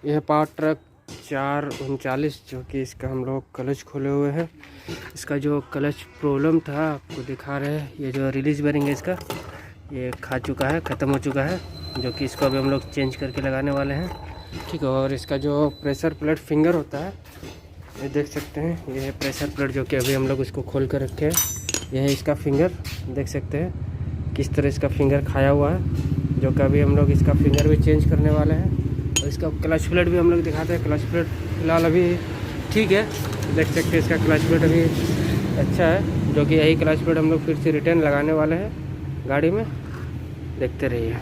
यह power truck 439 जो कि इसका हम लोग क्लच खोले हुए हैं। इसका जो क्लच प्रॉब्लम था आपको दिखा रहे हैं। ये जो रिलीज बेरिंग है इसका ये खा चुका है, ख़त्म हो चुका है, जो कि इसको अभी हम लोग चेंज करके लगाने वाले हैं। ठीक है। और इसका जो प्रेशर प्लेट फिंगर होता है ये देख सकते हैं। ये है प्रेशर प्लेट जो कि अभी हम लोग इसको खोल कर रखे हैं। यह है इसका फिंगर, देख सकते हैं किस तरह इसका फिंगर खाया हुआ है, जो कि अभी हम लोग इसका फिंगर भी चेंज करने वाले हैं। और इसका क्लच प्लेट भी हम लोग दिखाते हैं। क्लच प्लेट फिलहाल अभी ठीक है, देख सकते हैं इसका क्लच प्लेट अभी अच्छा है, जो कि यही क्लच प्लेट हम लोग फिर से रिटर्न लगाने वाले हैं गाड़ी में। देखते रहिए।